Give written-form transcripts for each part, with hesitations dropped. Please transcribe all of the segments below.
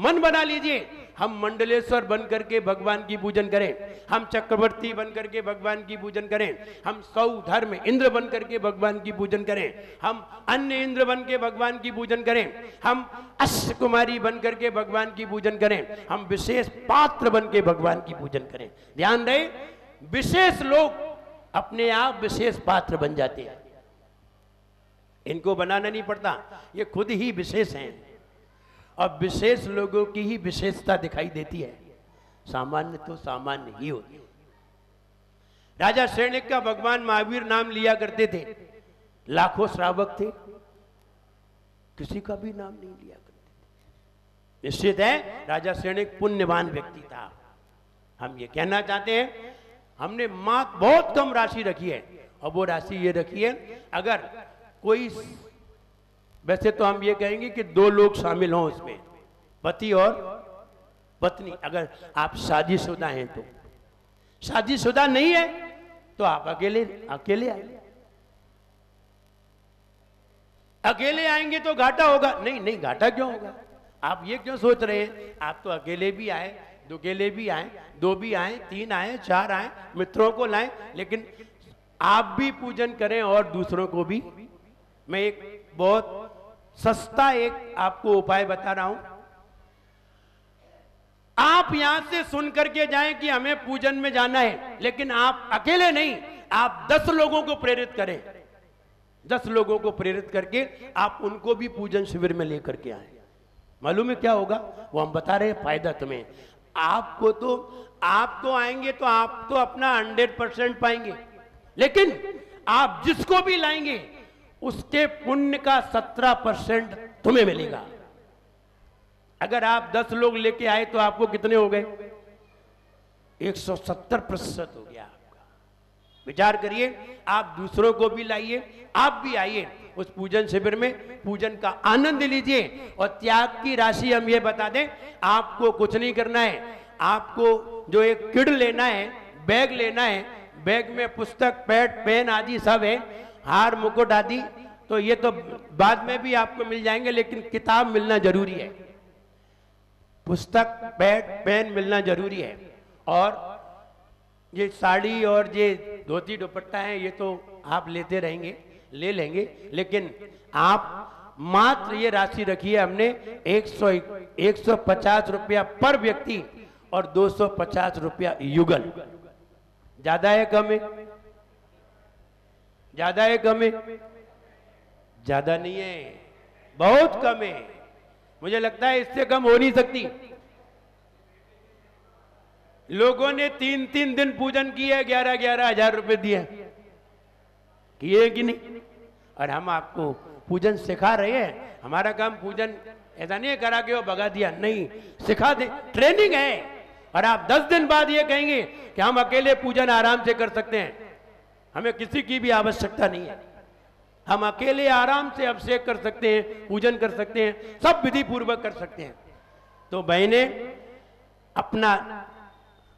मन बना लीजिए, हम मंडलेश्वर बन करके भगवान की पूजन करें, हम चक्रवर्ती बन करके भगवान की पूजन करें, हम सौ धर्म इंद्र बन करके भगवान की पूजन करें, हम अन्य इंद्र बन के भगवान की पूजन करें, हम अश्व कुमारी बन करके भगवान की पूजन करें, हम विशेष पात्र बन के भगवान की पूजन करें। ध्यान रहे, विशेष लोग अपने आप विशेष पात्र बन जाते हैं, इनको बनाना नहीं पड़ता, ये खुद ही विशेष हैं। और विशेष लोगों की ही विशेषता दिखाई देती है, सामान्य तो सामान्य ही होती है। राजा शरण्यक का भगवान महावीर नाम लिया करते थे, लाखों श्रावक थे, किसी का भी नाम नहीं लिया करते थे। निश्चित है राजा शरण्यक पुण्यवान व्यक्ति था। हम ये कहना चाहते हैं, हमने मात्र बहुत कम राशि रखी है, और वो राशि ये रखी है, अगर कोई, वैसे तो हम ये कहेंगे कि 2 लोग शामिल हों उसमें, पति और पत्नी। अगर आप शादीशुदा हैं तो, शादीशुदा नहीं है तो आप अकेले आएंगे। अकेले आएंगे तो घाटा होगा, नहीं घाटा क्यों होगा? आप ये क्यों सोच रहे हैं? आप तो अकेले भी आए, दुकेले भी आए, 2 भी आए, 3 आए, 4 आए, मित्रों को लाएं, लेकिन आप भी पूजन करें और दूसरों को भी। मैं एक बहुत सस्ता एक आपको उपाय बता रहा हूं। आप यहां से सुन करके जाएं कि हमें पूजन में जाना है, लेकिन आप अकेले नहीं, आप 10 लोगों को प्रेरित करें। 10 लोगों को प्रेरित करके आप उनको भी पूजन शिविर में लेकर के आए। मालूम है क्या होगा? वो हम बता रहे हैं, फायदा तुम्हें। आप तो आएंगे तो आप तो अपना 100% पाएंगे, लेकिन आप जिसको भी लाएंगे उसके पुण्य का 17% तुम्हें मिलेगा। अगर आप 10 लोग लेके आए तो आपको कितने हो गए? 170% हो गया आपका। विचार करिए, आप दूसरों को भी लाइए, आप भी आइए उस पूजन शिविर में, पूजन का आनंद लीजिए। और त्याग की राशि हम ये बता दें, आपको कुछ नहीं करना है। आपको जो एक किड लेना है, बैग लेना है, बैग में पुस्तक, पैड, पेन आदि सब है, हार मुकुट आदि, तो ये तो बाद में भी आपको मिल जाएंगे, लेकिन किताब मिलना जरूरी है। पुस्तक, पैड, पेन मिलना जरूरी है। और ये साड़ी और ये धोती दुपट्टा है, ये तो आप लेते रहेंगे, ले लेंगे, लेकिन आप मात्र ये राशि रखी है हमने 150 रुपया पर व्यक्ति और 250 रुपया युगल। ज्यादा है कम है? ज्यादा है कम है? ज्यादा नहीं है, बहुत कम है। मुझे लगता है इससे कम हो नहीं सकती। लोगों ने 3-3 दिन पूजन किए, 11-11 हजार रुपए दिए, किए कि नहीं? और हम आपको पूजन सिखा रहे हैं। हमारा काम पूजन ऐसा नहीं है करा के वो भगा दिया, नहीं, सिखा दे, ट्रेनिंग है। और आप 10 दिन बाद ये कहेंगे कि हम अकेले पूजन आराम से कर सकते हैं, हमें किसी की भी आवश्यकता नहीं है, हम अकेले आराम से अभिषेक कर सकते हैं, पूजन कर सकते हैं, सब विधि पूर्वक कर सकते हैं। तो बहने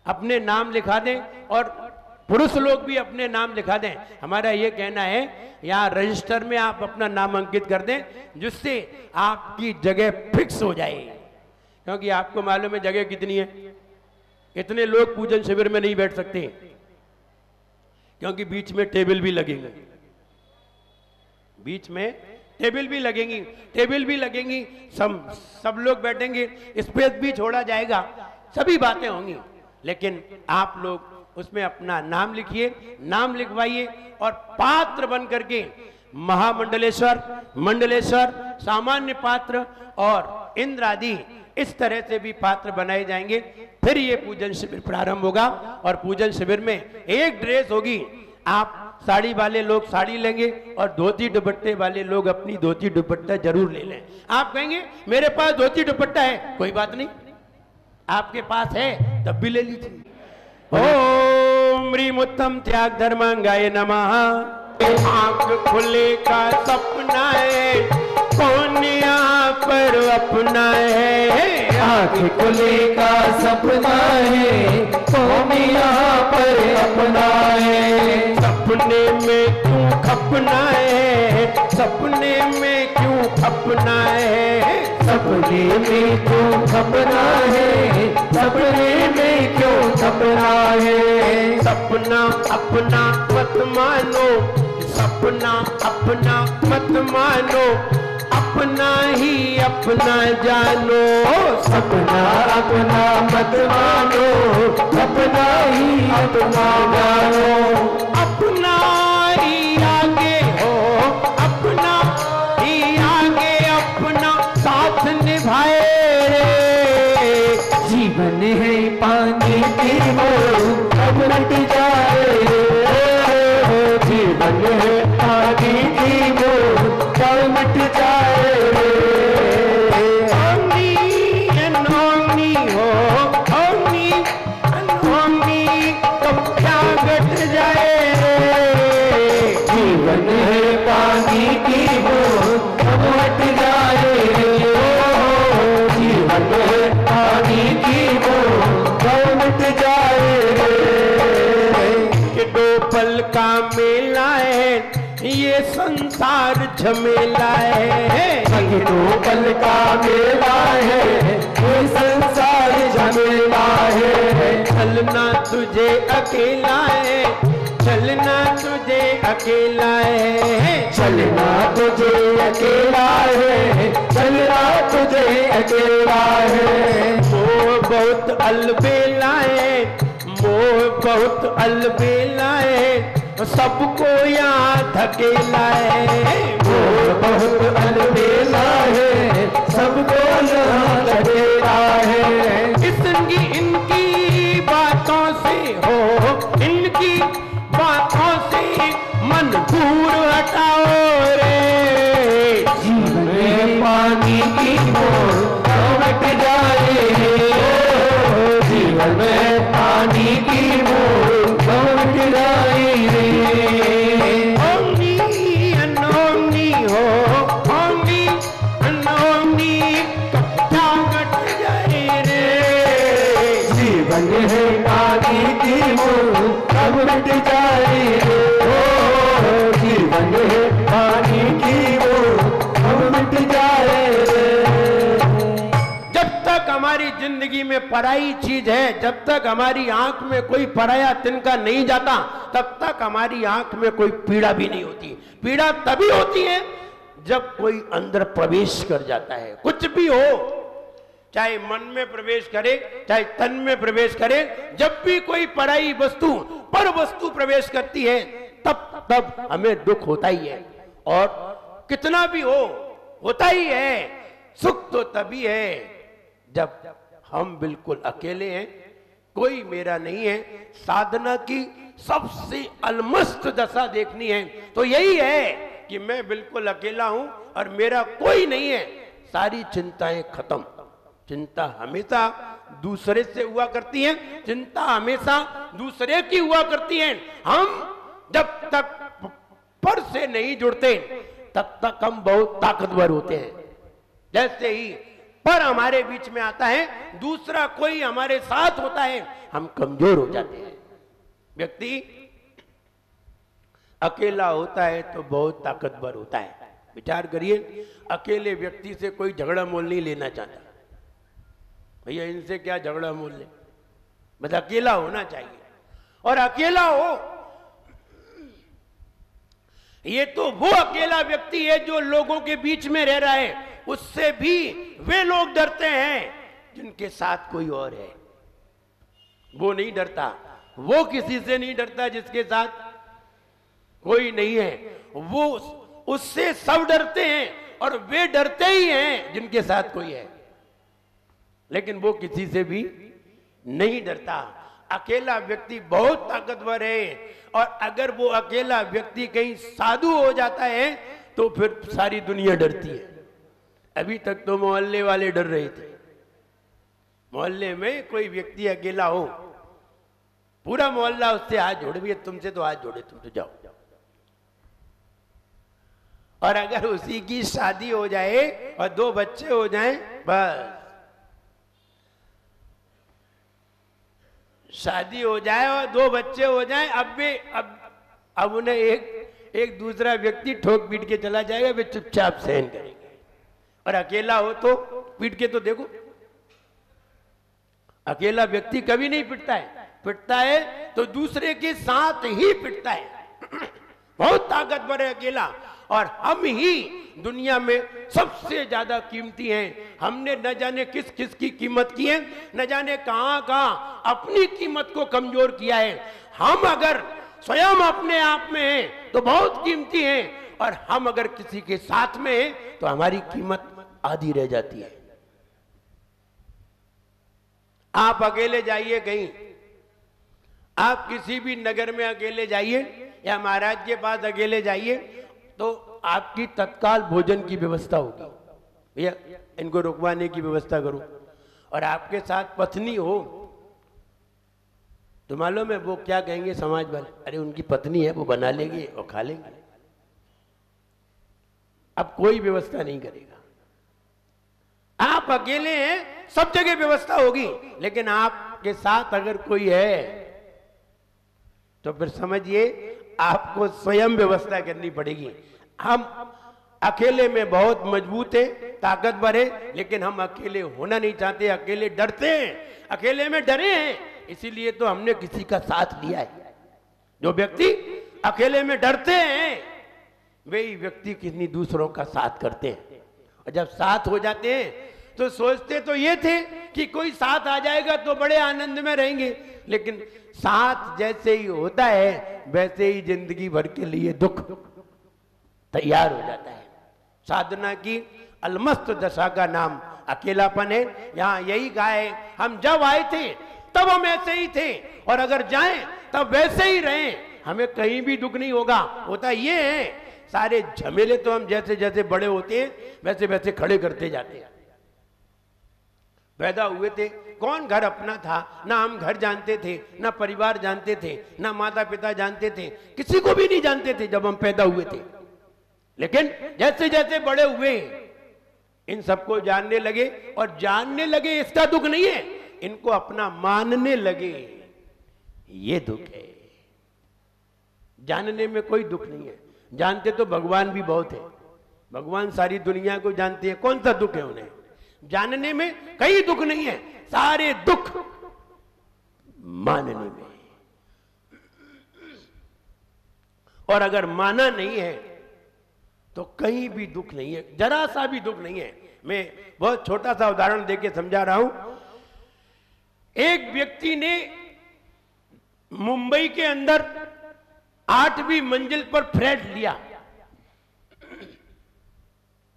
अपने नाम लिखा दें, और पुरुष लोग भी अपने नाम लिखा दें। हमारा ये कहना है, यहाँ रजिस्टर में आप अपना नाम अंकित कर दें, जिससे आपकी जगह फिक्स हो जाए। क्योंकि आपको मालूम है जगह कितनी है, इतने लोग पूजन शिविर में नहीं बैठ सकते, क्योंकि बीच में टेबल भी लगेंगे, बीच में टेबल भी लगेंगी, सब लोग बैठेंगे, स्पेस भी छोड़ा जाएगा, सभी बातें होंगी। लेकिन आप लोग उसमें अपना नाम लिखिए, नाम लिखवाइए, और पात्र बन करके महामंडलेश्वर, मंडलेश्वर, सामान्य पात्र और इंद्र आदि इस तरह से भी पात्र बनाए जाएंगे। फिर ये पूजन शिविर प्रारंभ होगा, और पूजन शिविर में एक ड्रेस होगी। आप साड़ी वाले लोग साड़ी लेंगे, और धोती दुपट्टे वाले लोग अपनी धोती दुपट्टा जरूर ले लें। आप कहेंगे मेरे पास धोती दुपट्टा है, कोई बात नहीं, आपके पास है तब भी ले लीजिए। ओम ह्रीं उत्तम त्याग धर्मांगाय नमः। आंख खुले का सपना है, कौन यहाँ पर अपना है? आंख खुले का सपना है, कौन यहाँ पर अपना है? सपने में तू खपना है, सपने में क्यों अपना है, सपने में क्यों अपना है, सपने में क्यों अपना है। सपना अपना मत मानो, सपना अपना मत मानो, अपना ही अपना जानो। सपना अपना मत मानो, अपना ही अपना जानो। अपना ही आगे हो, अपना ही आगे अपना साथ निभाए रे। जीवन है पानी की बूंद कब मिट जाए रे। जीवन है पानी की बूंद कब मिट जाए रे। Only and only हो, only and only कब क्या घट जाए रे। जीवन है पानी की बूंद कब मिट जाए रे। जीवन है पानी की बूंद कब मिट जाए रे। कि 2 पल का मेला है, ये संसार झमेला है। ये 2 पल का मेला है, ये संसार झमेला है। चलना तुझे अकेला है, चलना तुझे अकेला है। चलना तुझे अकेला है, चलना तुझे अकेला है। मोह बहुत अलबेला है, मोह बहुत अलबेला है, सबको यहाँ धकेला है। मोह बहुत अलबेला है, सबको यहाँ धकेला है। इनकी बातों से हो, इनकी बातों से मन दूर हटाओ रे। जीवन में पानी की बूंद कब मिट जाए रे। जीवन में पानी की बूंद कब मिट जाए रे। Only and only हो, only and only कब क्या घट जाए रे। जीवन है पानी की बूंद कब मिट जाए रे। जीवन है पानी की बूंद कब मिट जाए रे। जब तक हमारी जिंदगी में पराई चीज है, जब तक हमारी आंख में कोई पराया तिनका नहीं जाता, तब तक हमारी आंख में कोई पीड़ा भी नहीं होती। पीड़ा तभी होती है जब कोई अंदर प्रवेश कर जाता है। कुछ भी हो, चाहे मन में प्रवेश करे, चाहे तन में प्रवेश करे, जब भी कोई पराई वस्तु पर वस्तु प्रवेश करती है, तब तब हमें दुख होता ही है। और कितना भी हो, होता ही है। सुख तो तभी है जब हम बिल्कुल अकेले हैं, कोई मेरा नहीं है। साधना की सबसे अलमस्त दशा देखनी है तो यही है कि मैं बिल्कुल अकेला हूं और मेरा कोई नहीं है। सारी चिंताएं खत्म। चिंता हमेशा दूसरे से हुआ करती है, चिंता हमेशा दूसरे की हुआ करती है। हम जब तक पर से नहीं जुड़ते तब तक हम बहुत ताकतवर होते हैं। जैसे ही पर हमारे बीच में आता है, दूसरा कोई हमारे साथ होता है, हम कमजोर हो जाते हैं। व्यक्ति अकेला होता है तो बहुत ताकतवर होता है। विचार करिए, अकेले व्यक्ति से कोई झगड़ा मोल नहीं लेना चाहता। भैया इनसे क्या झगड़ा मोल ले, बस अकेला होना चाहिए। और अकेला हो, ये तो वो अकेला व्यक्ति है जो लोगों के बीच में रह रहा है। उससे भी वे लोग डरते हैं जिनके साथ कोई और है। वो नहीं डरता, वो किसी से नहीं डरता जिसके साथ कोई नहीं है। वो उससे सब डरते हैं और वे डरते ही हैं जिनके साथ कोई है, लेकिन वो किसी से भी नहीं डरता। अकेला व्यक्ति बहुत ताकतवर है। और अगर वो अकेला व्यक्ति कहीं साधु हो जाता है तो फिर सारी दुनिया डरती है। अभी तक तो मोहल्ले वाले डर रहे थे। मोहल्ले में कोई व्यक्ति अकेला हो, पूरा मोहल्ला उससे हाथ जोड़े, भैया तुमसे तो हाथ जोड़े, तुम तो जाओ। और अगर उसी की शादी हो जाए और 2 बच्चे हो जाएं, बस शादी हो जाए और 2 बच्चे हो जाएं, अब उन्हें एक दूसरा व्यक्ति ठोक पीट के चला जाएगा, वे चुपचाप सहन करेंगे। और अकेला हो तो पीट के तो देखो, अकेला व्यक्ति कभी नहीं पिटता है तो दूसरे के साथ ही पिटता है। बहुत ताकतवर है अकेला। और हम ही दुनिया में सबसे ज्यादा कीमती हैं। हमने न जाने किस किस की कीमत की है, न जाने कहां कहां अपनी कीमत को कमजोर किया है। हम अगर स्वयं अपने आप में हैं तो बहुत कीमती हैं, और हम अगर किसी के साथ में हैं तो हमारी कीमत आधी रह जाती है। आप अकेले जाइए कहीं, आप किसी भी नगर में अकेले जाइए या महाराज के पास अकेले जाइए, तो आपकी तत्काल भोजन की व्यवस्था होगी, भैया इनको रुकवाने की व्यवस्था करो। और आपके साथ पत्नी हो तो मालूम है वो क्या कहेंगे समाज वाले, अरे उनकी पत्नी है वो बना लेंगे और खा लेंगे। अब कोई व्यवस्था नहीं करेगा। आप अकेले हैं, सब जगह व्यवस्था होगी, लेकिन आपके साथ अगर कोई है तो फिर समझिए आपको स्वयं व्यवस्था करनी पड़ेगी। हम अकेले में बहुत मजबूत हैं, ताकतवर हैं, लेकिन हम अकेले होना नहीं चाहते, अकेले डरते हैं, अकेले में डरे हैं, इसीलिए तो हमने किसी का साथ लिया है। जो व्यक्ति अकेले में डरते हैं वही व्यक्ति किसी दूसरों का साथ करते हैं। और जब साथ हो जाते हैं तो सोचते तो ये थे कि कोई साथ आ जाएगा तो बड़े आनंद में रहेंगे, लेकिन साथ जैसे ही होता है वैसे ही जिंदगी भर के लिए दुख तैयार हो जाता है। साधना की अलमस्त दशा का नाम अकेलापन है। यहां यही कहा है, हम जब आए थे तब हम ऐसे ही थे, और अगर जाएं तब वैसे ही रहें, हमें कहीं भी दुख नहीं होगा। होता ये है, सारे झमेले तो हम जैसे जैसे बड़े होते हैं वैसे वैसे खड़े करते जाते हैं। पैदा हुए थे, कौन घर अपना था? ना हम घर जानते थे, ना परिवार जानते थे, ना माता पिता जानते थे, किसी को भी नहीं जानते थे जब हम पैदा हुए थे। लेकिन जैसे जैसे बड़े हुए इन सबको जानने लगे, और जानने लगे इसका दुख नहीं है, इनको अपना मानने लगे, ये दुख है। जानने में कोई दुख नहीं है, जानते तो भगवान भी बहुत है, भगवान सारी दुनिया को जानते हैं, कौन सा दुख है उन्हें? जानने में कई दुख नहीं है, सारे दुख मानने में। और अगर माना नहीं है तो कहीं भी दुख नहीं है, जरा सा भी दुख नहीं है। मैं बहुत छोटा सा उदाहरण देके समझा रहा हूं। एक व्यक्ति ने मुंबई के अंदर 8वीं मंजिल पर फ्लैट लिया,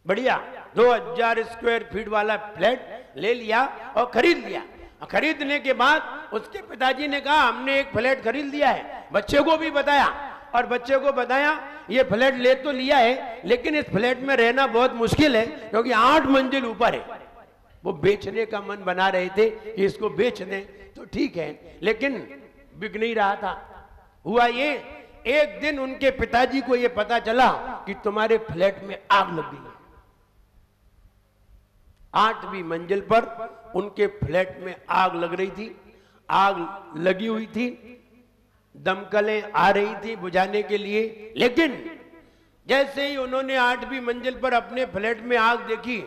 बढ़िया 2000 स्क्वायर फीट वाला फ्लैट ले लिया और खरीद लिया। खरीदने के बाद उसके पिताजी ने कहा हमने एक फ्लैट खरीद लिया है, बच्चे को भी बताया, और बच्चे को बताया ये फ्लैट ले तो लिया है, लेकिन इस फ्लैट में रहना बहुत मुश्किल है क्योंकि 8 मंजिल ऊपर है। वो बेचने का मन बना रहे थे कि इसको बेच दें तो ठीक है, लेकिन बिक नहीं रहा था। हुआ ये, एक दिन उनके पिताजी को ये पता चला कि तुम्हारे फ्लैट में आग लग गई है। 8वीं मंजिल पर उनके फ्लैट में आग लग रही थी, आग लगी हुई थी, दमकलें आ रही थी बुझाने के लिए, लेकिन जैसे ही उन्होंने 8वीं मंजिल पर अपने फ्लैट में आग देखी,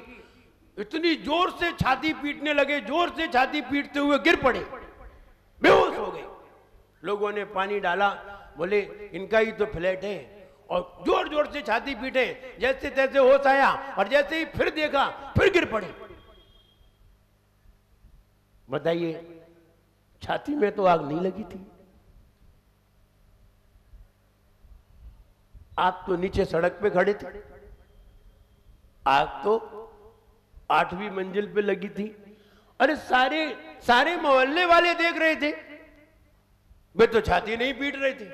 इतनी जोर से छाती पीटने लगे, जोर से छाती पीटते हुए गिर पड़े, बेहोश हो गए। लोगों ने पानी डाला, बोले इनका ही तो फ्लैट है, और जोर जोर से छाती पीटे, जैसे तैसे होश आया, और जैसे ही फिर देखा फिर गिर पड़े। बताइए, छाती में तो आग नहीं लगी थी, आप तो नीचे सड़क पे खड़े थे, आग तो 8वीं मंजिल पे लगी थी। अरे सारे मोहल्ले वाले देख रहे थे, वे तो छाती नहीं पीट रहे थे।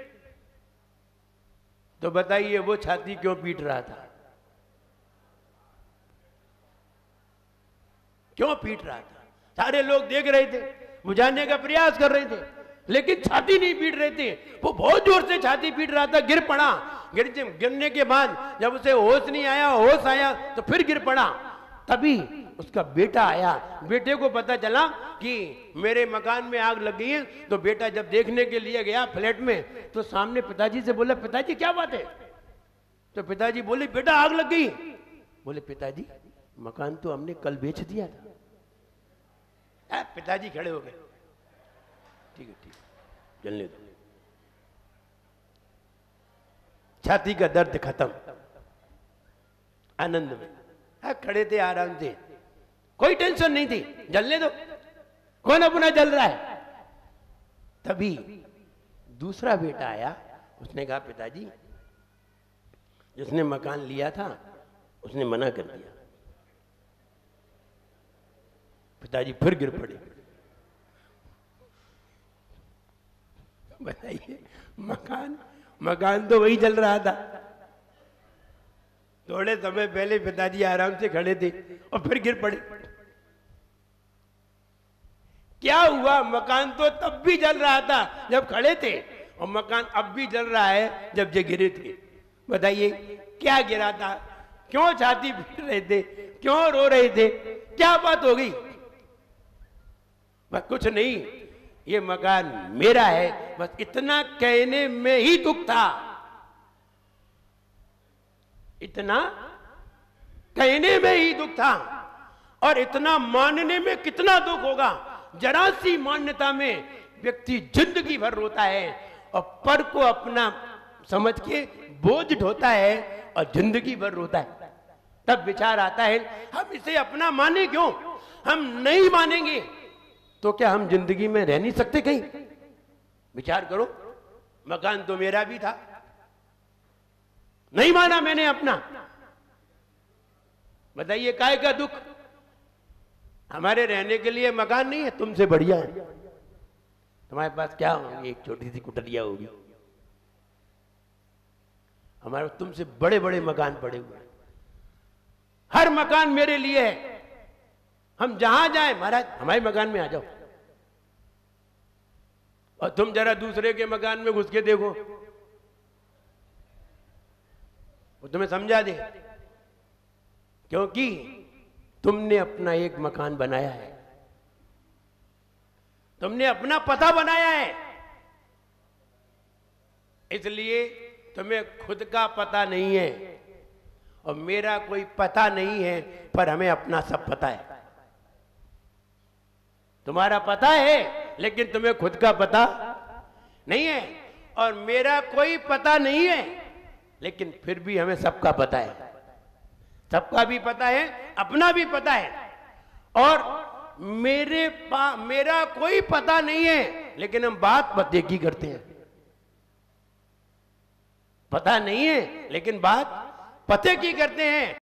तो बताइए वो छाती क्यों पीट रहा था? क्यों पीट रहा था? सारे लोग देख रहे थे, बुझाने का प्रयास कर रहे थे, लेकिन छाती नहीं पीट रहे थे। वो बहुत जोर से छाती पीट रहा था, गिर पड़ा। गिरने के बाद जब उसे होश नहीं आया, होश आया तो फिर गिर पड़ा। तभी उसका बेटा आया, बेटे को पता चला कि मेरे मकान में आग लग गई है। तो बेटा जब देखने के लिए गया फ्लैट में, तो सामने पिताजी से बोला, पिताजी क्या बात है, तो पिताजी बोले बेटा आग लग गई। बोले पिताजी मकान तो हमने कल बेच दिया था। पिताजी खड़े हो गए, ठीक है ठीक है, जलने दो। छाती का दर्द खत्म, आनंद में खड़े थे आराम से, कोई टेंशन नहीं थी, जलने दो, कौन अपना जल रहा है। तभी दूसरा बेटा आया, उसने कहा पिताजी जिसने मकान लिया था उसने मना कर दिया। पिताजी फिर गिर पड़े। बताइए मकान तो वही जल रहा था। थोड़े समय पहले पिताजी आराम से खड़े थे और फिर गिर पड़े। क्या हुआ? मकान तो तब भी जल रहा था जब खड़े थे, और मकान अब भी जल रहा है जब जे गिरे थे। बताइए क्या गिरा था? क्यों छाती पीट रहे थे? क्यों रो रहे थे? क्या बात हो गई? बस कुछ नहीं, ये मकान मेरा है, बस इतना कहने में ही दुख था। इतना कहने में ही दुख था, और इतना मानने में कितना दुख होगा। जरा सी मान्यता में व्यक्ति जिंदगी भर रोता है, और पर को अपना समझ के बोझ ढोता है और जिंदगी भर रोता है। तब विचार आता है हम इसे अपना माने क्यों? हम नहीं मानेंगे तो क्या हम जिंदगी में रह नहीं सकते कहीं? विचार करो, मकान तो मेरा भी था, नहीं माना मैंने अपना। बताइए काय का दुख? हमारे रहने के लिए मकान नहीं है, तुमसे बढ़िया है। तुम्हारे पास क्या होगी? एक छोटी सी कुटरिया होगी। हमारे तुमसे बड़े बड़े मकान पड़े हुए हैं, हर मकान मेरे लिए है। हम जहां जाए महाराज हमारे मकान में आ जाओ, और तुम जरा दूसरे के मकान में घुस के देखो, वो तुम्हें समझा दे, क्योंकि तुमने अपना एक मकान बनाया है, तुमने अपना पता बनाया है, इसलिए तुम्हें खुद का पता नहीं है, और मेरा कोई पता नहीं है, पर हमें अपना सब पता है। तुम्हारा पता है लेकिन तुम्हें खुद का पता नहीं है, और मेरा कोई पता नहीं है, लेकिन फिर भी हमें सबका पता है। सबका भी पता है, अपना भी पता है। और मेरा कोई पता नहीं है, लेकिन हम बात पते की करते हैं। पता नहीं है लेकिन बात पते की करते हैं।